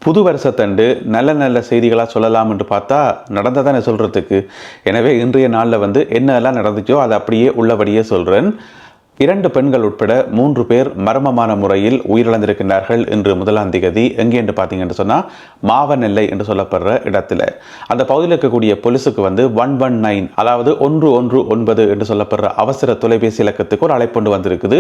புது வருஷத்தண்டு நல்ல நல்ல செய்திகளாக சொல்லலாம் என்று பார்த்தா நடந்ததானே சொல்கிறதுக்கு. எனவே இன்றைய நாளில் என்னெல்லாம் நடந்துச்சோ அதை அப்படியே உள்ளபடியே சொல்கிறேன். 2 பெண்கள் உட்பட 3 பேர் மர்மமான முறையில் உயிரிழந்திருக்கின்றார்கள் இன்று 1ஆம் தேதி. எங்கே என்று பார்த்தீங்கன்னு சொன்னால் மாவனெல்லை என்று சொல்லப்படுற இடத்துல. அந்த பகுதியில் இருக்கக்கூடிய போலீஸுக்கு 119 அதாவது 119 என்று சொல்லப்படுற அவசர தொலைபேசி இலக்கத்துக்கு ஒரு அழைப்பு வந்திருக்குது.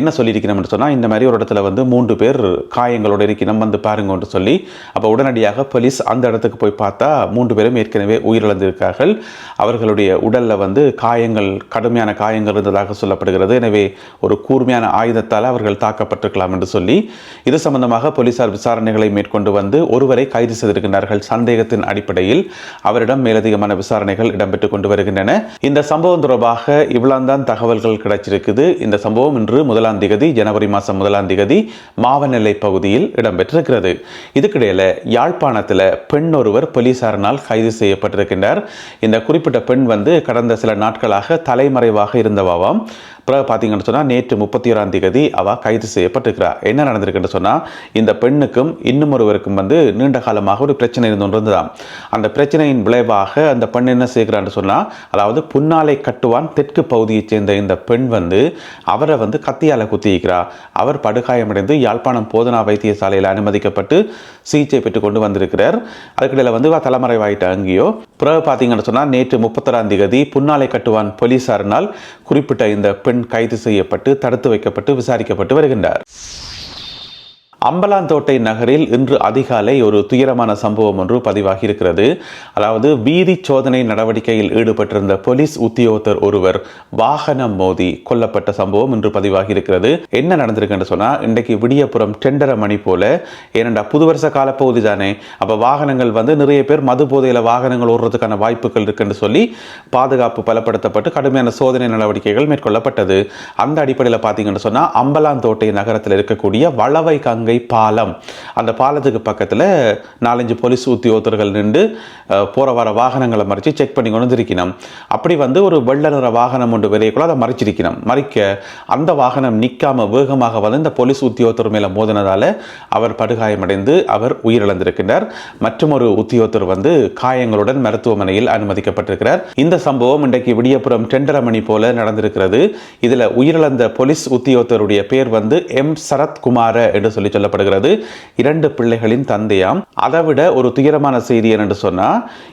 என்ன சொல்லியிருக்கணும்னு சொன்னால், இந்த மாதிரி ஒரு இடத்துல 3 பேர் காயங்களோடு இருக்கணும் பாருங்கன்னு சொல்லி, அப்போ உடனடியாக போலீஸ் அந்த இடத்துக்கு போய் பார்த்தா 3 பேரும் ஏற்கனவே உயிரிழந்திருக்கார்கள். அவர்களுடைய உடலில் காயங்கள், கடுமையான காயங்கள் இருந்ததாக சொல்லப்படுகிறது. எனவே ஒரு கூர்மையான ஆயுதத்தால் அவர்கள் தாக்கப்பட்டிருக்கலாம் என்று சொல்லி இது சம்பந்தமாக போலீசார் விசாரணைகளை மேற்கொண்டு ஒருவரை கைது செய்திருக்கிறார்கள். சந்தேகத்தின் அடிப்படையில் அவரிடம் மேலதிகமான விசாரணைகள் இடம்பெற்றுக் கொண்டு வருகின்றன. இந்த சம்பவம் தொடர்பாக இவ்வளவுதான் தகவல்கள் கிடைச்சிருக்குது. இந்த சம்பவம் இன்று 1ஆம் தேதி ஜனவரி மாதம் 1ஆம் தேதி மாவனெல்லை பகுதியில் இடம்பெற்றிருக்கிறது. இதுக்கிடையில யாழ்ப்பாணத்தில் பெண் ஒருவர் போலீசாரினால் கைது செய்யப்பட்டிருக்கின்றார். இந்த குறிப்பிட்ட பெண் கடந்த சில நாட்களாக தலைமறைவாக இருந்தவாம். பிறகு பார்த்தீங்கன்னு சொன்னால் நேற்று 31ஆம் தேதி அவள் கைது செய்யப்பட்டிருக்கிறார். என்ன நடந்திருக்குன்னு சொன்னால், இந்த பெண்ணுக்கும் இன்னும் ஒருவருக்கும் நீண்ட காலமாக ஒரு பிரச்சனை இருந்ததாம். அந்த பிரச்சனையின் விளைவாக அந்த பெண் என்ன செய்கிறான்னு சொன்னால், அதாவது புன்னாலை கட்டுவான் தெற்கு பகுதியைச் சேர்ந்த இந்த பெண் அவரை கத்தியால் குத்திக்கிறார். அவர் படுகாயமடைந்து யாழ்ப்பாணம் போதனா வைத்தியசாலையில் அனுமதிக்கப்பட்டு சிகிச்சை பெற்றுக் கொண்டு வந்திருக்கிறார். அதுக்கிடையில் தலைமறைவாயிட்ட அங்கேயோ. பிறகு பார்த்தீங்கன்னு சொன்னால் நேற்று 31ஆம் தேதி புன்னாலை கட்டுவான் போலீசாரினால் குறிப்பிட்ட இந்த பெண் கைது செய்யப்பட்டு தடுத்து வைக்கப்பட்டு விசாரிக்கப்பட்டு வருகின்றார். அம்பலாந்தோட்டை நகரில் இன்று அதிகாலை ஒரு துயரமான சம்பவம் ஒன்று பதிவாகி இருக்கிறது. அதாவது வீதி சோதனை நடவடிக்கையில் ஈடுபட்டிருந்த போலீஸ் உத்தியோகத்தர் ஒருவர் வாகனம் மோதி கொல்லப்பட்ட சம்பவம் இன்று பதிவாகி இருக்கிறது. என்ன நடந்திருக்குன்னு சொன்னா, இன்றைக்கு விடியப்புறம் 2:30 மணி போல, ஏனென்றா புது வருஷ காலப்பகுதி தானே, அப்ப வாகனங்கள் நிறைய பேர் மது போதையில வாகனங்கள் ஓடுறதுக்கான வாய்ப்புகள் இருக்குன்னு சொல்லி பாதுகாப்பு பலப்படுத்தப்பட்டு கடுமையான சோதனை நடவடிக்கைகள் மேற்கொள்ளப்பட்டது. அந்த அடிப்படையில் பார்த்தீங்கன்னு சொன்னா, அம்பலாந்தோட்டை நகரத்தில் இருக்கக்கூடிய வளவை கங்கை பாலம், அந்த பாலத்துக்கு பக்கத்தில் 4-5 போலீஸ் உத்தியோகத்தர்கள் நின்று போற வர வாகனங்களை மறித்து செக் பண்ணி கொண்டு இருக்கணும். அப்படி ஒரு வெள்ள நிற வாகனம் ஒன்று விரையக்குள்ள அதை மறிச்சிருக்கணும். மறிக்க அந்த வாகனம் நிற்காம வேகமாக இந்த போலீஸ் உத்தியோகத்தர் மேல மோதினதால அவர் படுகாயமடைந்து அவர் உயிரிழந்திருக்கிறார். மற்றும் ஒரு உத்தியோகத்தர் காயங்களுடன் மருத்துவமனையில் அனுமதிக்கப்பட்டிருக்கிறார். இந்த சம்பவம் இன்றைக்கு விடியப்புறம் 2:30 மணி போல நடந்திருக்கிறது. இதுல உயிரிழந்த போலீஸ் உத்தியோகத்தருடைய பேர் எம் சரத்குமார என்று சொல்லி சொல்லப்படுகிறது. 2 பிள்ளைகளின் தந்தையாம். அதை விட ஒரு துயரமான செய்தி என்று சொன்னா,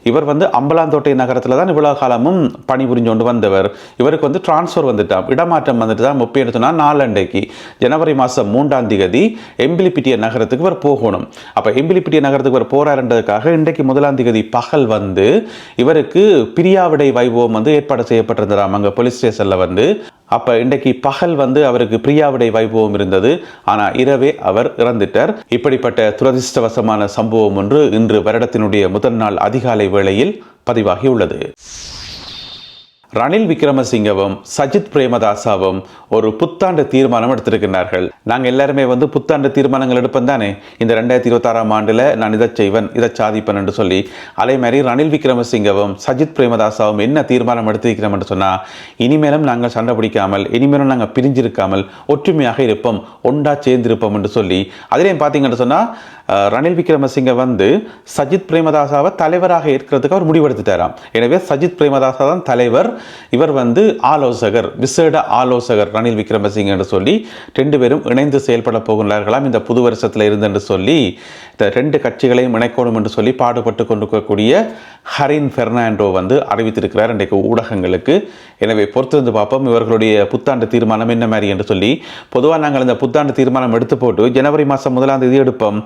இவர் அம்பலாந்தோட்டை நகரத்தில் தான் இவ்வளவு காலமும் பணிபுரிஞ்சு கொண்டு வந்தவர். இவருக்கு டிரான்ஸ்பர் வந்துட்டான், இடமாற்றம் வந்துட்டு முப்பது சொன்னா 4 அன்றைக்கு ஜனவரி மாதம் 3ஆம் தேதி எம்பிலிப்பிட்டிய நகரத்துக்கு இவர் போகணும். அப்ப எம்பிலிப்பிட்டிய நகரத்துக்கு இவர் போறாருன்றதுக்காக இன்றைக்கு 1ஆம் தேதி பகல் இவருக்கு பிரியாவிடை வைபவம் ஏற்பாடு செய்யப்பட்டிருந்தாராம் அங்க போலீஸ் ஸ்டேஷன்ல. அப்ப இன்றைக்கு பகல் அவருக்கு பிரியாவிடை வைபவம் இருந்தது. ஆனா இரவே அவர் இறந்துட்டார். இப்படிப்பட்ட துரதிர்ஷ்டவசமான சம்பவம் ஒன்று இன்று வருடத்தினுடைய முதல் நாள் அதிகாலை வேளையில் பதிவாகி உள்ளது. ரணில் விக்ரமசிங்கவும் சஜித் பிரேமதாசாவும் ஒரு புத்தாண்டு தீர்மானம் எடுத்திருக்கிறார்கள். நாங்கள் எல்லாருமே புத்தாண்டு தீர்மானங்கள் எடுப்போம் தானே, இந்த 2026ஆம் ஆண்டுல நான் இதை செய்வேன், இதை சாதிப்பேன் என்று சொல்லி. அதே மாதிரி ரணில் விக்ரமசிங்கவும் சஜித் பிரேமதாசாவும் என்ன தீர்மானம் எடுத்திருக்கிறோம் என்று சொன்னா, இனிமேலும் நாங்கள் சண்டை பிடிக்காமல், இனிமேலும் நாங்கள் பிரிஞ்சிருக்காமல் ஒற்றுமையாக இருப்போம், ஒன்றா சேர்ந்திருப்போம் என்று சொல்லி. அதிலேயும் பார்த்தீங்கன்னு சொன்னா, ரணில் விக்ரமசிங்க சஜித் பிரேமதாசாவை தலைவராக ஏற்கிறதுக்கு அவர் முடிவெடுத்துட்டாராம். எனவே சஜித் பிரேமதாசா தான் தலைவர், இவர் ஆலோசகர், விசேட ஆலோசகர் ரணில் விக்ரமசிங்க என்று சொல்லி 2 பேரும் இணைந்து செயல்பட போகிறார்களாம் இந்த புது வருஷத்தில் இருந்து என்று சொல்லி. இந்த 2 கட்சிகளையும் இணைக்கணும் என்று சொல்லி பாடுபட்டு கொண்டிருக்கக்கூடிய ஹரின் பெர்னாண்டோ அறிவித்திருக்கிறார் இன்றைக்கு ஊடகங்களுக்கு. எனவே பொறுத்திருந்து பார்ப்போம் இவர்களுடைய புத்தாண்டு தீர்மானம் என்ன மாதிரி என்று சொல்லி. பொதுவாக நாங்கள் இந்த புத்தாண்டு தீர்மானம் எடுத்து போட்டு ஜனவரி மாதம் 1ஆம் தேதி எடுப்போம்,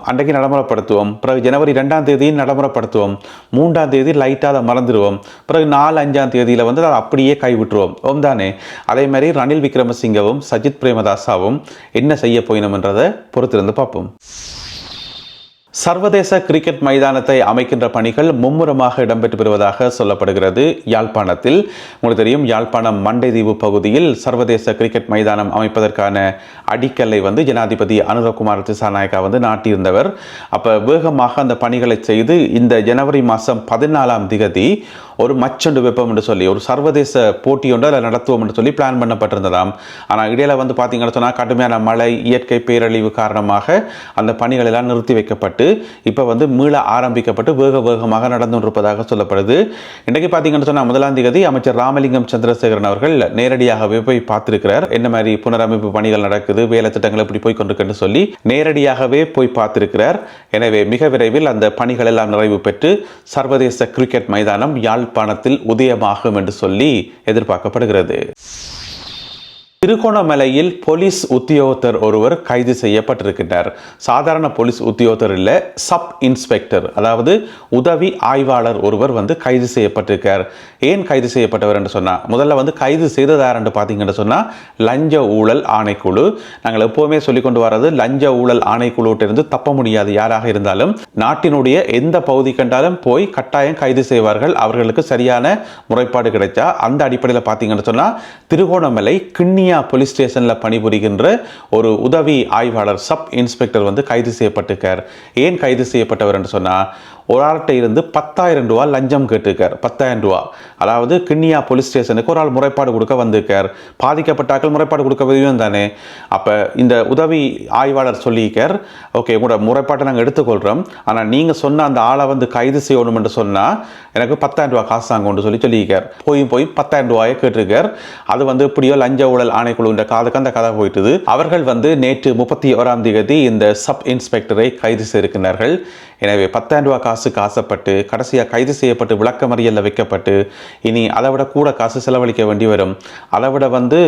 அன்றைக்கு நடைமுறைப்படுத்துவோம். பிறகு ஜனவரி 2ஆம் தேதியும் நடைமுறைப்படுத்துவோம். 3ஆம் தேதி லைட்டாக அதை மறந்துடுவோம். பிறகு 4-5ஆம் தேதியில் அதை அப்படியே கைவிட்டுருவோம் தானே. அதே மாதிரி ரணில் விக்ரமசிங்கவும் சஜித் பிரேமதாசாவும் என்ன செய்ய போயினோம் என்றதை பொறுத்திருந்து பார்ப்போம். சர்வதேச கிரிக்கெட் மைதானத்தை அமைக்கின்ற பணிகள் மும்முரமாக இடம்பெற்று வருவதாக சொல்லப்படுகிறது. யாழ்ப்பாணத்தில் உங்களுக்கு தெரியும், யாழ்ப்பாணம் மண்டைதீவு பகுதியில் சர்வதேச கிரிக்கெட் மைதானம் அமைப்பதற்கான அடிக்கல்லை ஜனாதிபதி அனுரகுமார திசாநாயக்கா நாட்டியிருந்தவர். அப்போ வேகமாக அந்த பணிகளை செய்து இந்த ஜனவரி மாதம் 14ஆம் தேதி ஒரு மச்சண்டு வெப்பம் என்று சொல்லி ஒரு சர்வதேச போட்டி ஒன்று அதில் நடத்துவோம் என்று சொல்லி பிளான் பண்ணப்பட்டிருந்ததாம். ஆனால் இடையில வந்து பார்த்தீங்கன்னு சொன்னால் கடுமையான மழை, இயற்கை பேரழிவு காரணமாக அந்த பணிகள் எல்லாம் நிறுத்தி வைக்கப்பட்டு இப்போ வந்து மீள ஆரம்பிக்கப்பட்டு வேகமாக நடந்து கொண்டிருப்பதாக சொல்லப்படுது. இன்றைக்கு பார்த்தீங்கன்னு சொன்னால் 1ஆம் தேதி அமைச்சர் ராமலிங்கம் சந்திரசேகரன் அவர்கள் நேரடியாகவே போய் பார்த்திருக்கிறார். என்ன மாதிரி புனரமைப்பு பணிகள் நடக்குது, வேலை திட்டங்கள் எப்படி போய் கொண்டிருக்குன்னு சொல்லி நேரடியாகவே போய் பார்த்திருக்கிறார். எனவே மிக விரைவில் அந்த பணிகள் எல்லாம் நிறைவு பெற்று சர்வதேச கிரிக்கெட் மைதானம் யாழ்ப்பாணத்தில் உதயமாகும் என்று சொல்லி எதிர்பார்க்கப்படுகிறது. திருகோணமலையில் போலீஸ் உத்தியோகத்தர் ஒருவர் கைது செய்யப்பட்டிருக்கிறார். சாதாரண போலீஸ் உத்தியோகத்தர் இல்லை, சப் இன்ஸ்பெக்டர், அதாவது உதவி ஆய்வாளர் ஒருவர் வந்து கைது செய்யப்பட்டிருக்கார். ஏன் கைது செய்யப்பட்டவர் என்று சொன்னால், முதல்ல வந்து கைது செய்ததார் என்று பார்த்தீங்கன்னு சொன்னால் லஞ்ச ஊழல் ஆணைக்குழு. நாங்கள் எப்போவுமே சொல்லிக் கொண்டு வர்றது, லஞ்ச ஊழல் ஆணைக்குழுவிட்டிருந்து தப்ப முடியாது. யாராக இருந்தாலும் நாட்டினுடைய எந்த பகுதி கண்டாலும் போய் கட்டாயம் கைது செய்வார்கள். அவர்களுக்கு சரியான முறைப்பாடு கிடைச்சா. அந்த அடிப்படையில் பார்த்தீங்கன்னு சொன்னால் திருகோணமலை கிண்ணியா போலீஸ் ஸ்டேஷனில் பணிபுரிகின்ற ஒரு உதவி ஆய்வாளர் சப் இன்ஸ்பெக்டர் வந்து கைது செய்யப்பட்டிருக்கார். ஏன் கைது செய்யப்பட்டவர் என்று சொன்னால், ஒரு ஆள்கிட்ட இருந்து 10,000 ரூபா லஞ்சம் கேட்டிருக்கார். 10,000 ரூபா, அதாவது கிண்ணியா போலீஸ் ஸ்டேஷனுக்கு ஒரு ஆள் முறைப்பாடு கொடுக்க வந்திருக்கார். பாதிக்கப்பட்டாக்கள் முறைப்பாடு கொடுக்க வேணும் தானே. அப்போ இந்த உதவி ஆய்வாளர் சொல்லியிருக்கார், ஓகே உங்களோட முறைப்பாட்டை நாங்கள் எடுத்துக்கொள்கிறோம், ஆனால் நீங்கள் சொன்ன அந்த ஆளை வந்து கைது செய்யணும் என்று சொன்னால் எனக்கு 10,000 ரூபா காசு தாங்கன்னு சொல்லியிருக்கார். போய் 10,000 ரூபாயை கேட்டிருக்கார். அது வந்து இப்படியோ லஞ்ச ஊழல் ஆணைக்குழுன்ற காதுக்கு அந்த கதை போயிட்டுது. அவர்கள் வந்து நேற்று 31ஆம் தேதி இந்த சப் இன்ஸ்பெக்டரை கைது செய்திருக்கிறார்கள். எனவே 10,000 ரூபா காசுக்கு ஆசைப்பட்டு கடைசியாக கைது செய்யப்பட்டு விளக்கமறியலில் வைக்கப்பட்டு இனி அதை விட கூட காசு செலவழிக்க வேண்டி வரும். அதை விட வந்து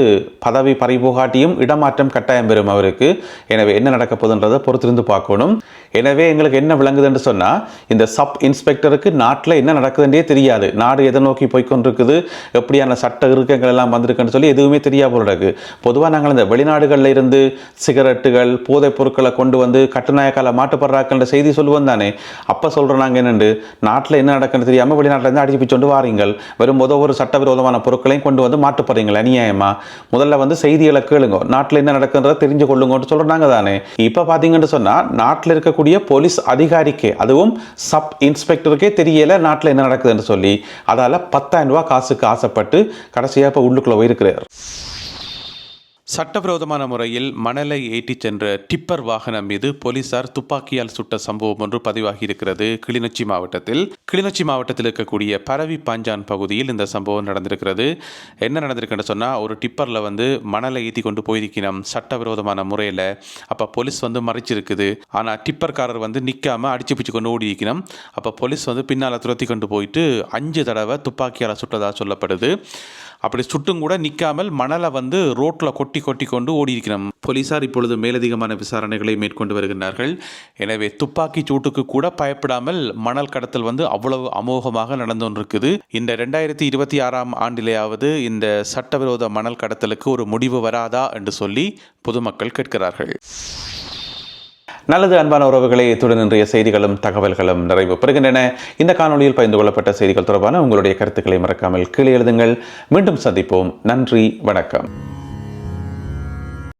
பதவி பறிபோகாட்டியும் இடமாற்றம் கட்டாயம் பெறும் அவருக்கு. எனவே என்ன நடக்க போகுதுன்றதை பொறுத்திருந்து பார்க்கணும். எனவே எங்களுக்கு என்ன விளங்குதுன்னு சொன்னால், இந்த சப் இன்ஸ்பெக்டருக்கு நாட்டில் என்ன நடக்குதுன்றே தெரியாது. நாடு எதை நோக்கி போய்கொண்டிருக்குது, எப்படியான சட்ட இறுக்கங்கள் எல்லாம் வந்திருக்குன்னு சொல்லி எதுவுமே தெரியாது போல இருக்கு. பொதுவாக நாங்கள் இந்த வெளிநாடுகளில் இருந்து சிகரெட்டுகள், போதைப் பொருட்களை கொண்டு வந்து கட்டுநாயக்கால மாட்டுப்படுறாக்கள்ன்ற செய்தி சொல்லுவோம் தானே. அப்போ சொல்கிறோம் நாங்கள் என்னென்று, நாட்டில் என்ன நடக்குன்னு தெரியாமல் வெளிநாட்டிலேருந்து அடிச்சு பிடிச்சொண்டு வாரீங்கள், வரும்போது ஒரு சட்டவிரோதமான பொருட்களையும் கொண்டு வந்து மாட்டுப்படுறீங்கள் அநியாயமா. முதல்ல வந்து செய்திகளை கேளுங்க, நாட்டில் என்ன நடக்குன்றதை தெரிஞ்சு கொள்ளுங்கன்னு சொல்கிறாங்க தானே. இப்போ பார்த்தீங்கன்னு சொன்னால் நாட்டில் இருக்கக்கூடிய போலீஸ் அதிகாரிக்கே, அதுவும் சப் இன்ஸ்பெக்டருக்கே தெரியல நாட்டில் என்ன நடக்குதுன்னு சொல்லி. அதால் 10,000 ரூபா காசுக்கு ஆசைப்பட்டு கடைசியாக இப்போ உள்ளுக்குள்ளே போயிருக்கிறார். சட்டவிரோதமான முறையில் மணலை ஏற்றிச் சென்ற டிப்பர் வாகனம் மீது போலீசார் துப்பாக்கியால் சுட்ட சம்பவம் ஒன்று பதிவாகி இருக்கிறது கிளிநொச்சி மாவட்டத்தில். கிளிநொச்சி மாவட்டத்தில் இருக்கக்கூடிய பரவி பாஞ்சான் பகுதியில் இந்த சம்பவம் நடந்திருக்கிறது. என்ன நடந்திருக்குன்னு சொன்னால், ஒரு டிப்பரில் வந்து மணலை ஏற்றி கொண்டு போயிருக்கணும் சட்டவிரோதமான முறையில். அப்போ போலீஸ் வந்து மறைச்சிருக்குது. ஆனால் டிப்பர்காரர் வந்து நிற்காமல் அடிச்சு பிடிச்சி கொண்டு ஓடி இருக்கணும். அப்போ போலீஸ் வந்து பின்னால் துரத்தி கொண்டு போயிட்டு 5 தடவை துப்பாக்கியால் சுட்டதாக சொல்லப்படுது. அப்படி சுட்டும் கூட நிற்காமல் மணலை வந்து ரோட்டில் கொட்டி கொண்டு ஓடி இருக்கிறோம். போலீசார் இப்பொழுது மேலதிகமான விசாரணைகளை மேற்கொண்டு வருகின்றார்கள். எனவே துப்பாக்கி சூட்டுக்கு கூட பயப்படாமல் மணல் கடத்தல் வந்து அவ்வளவு அமோகமாக நடந்து கொண்டிருக்குது. இந்த 2026ஆம் ஆண்டிலேயாவது இந்த சட்டவிரோத மணல் கடத்தலுக்கு ஒரு முடிவு வராதா என்று சொல்லி பொதுமக்கள் கேட்கிறார்கள். நல்லது அன்பான உறவுகளே, இத்துடன் இன்றைய செய்திகளும் தகவல்களும் நிறைவு பெறுகின்றன. இந்த காணொலியில் பகிர்ந்து கொள்ளப்பட்ட செய்திகள் தொடர்பான உங்களுடைய கருத்துக்களை மறக்காமல் கீழே எழுதுங்கள். மீண்டும் சந்திப்போம். நன்றி, வணக்கம்.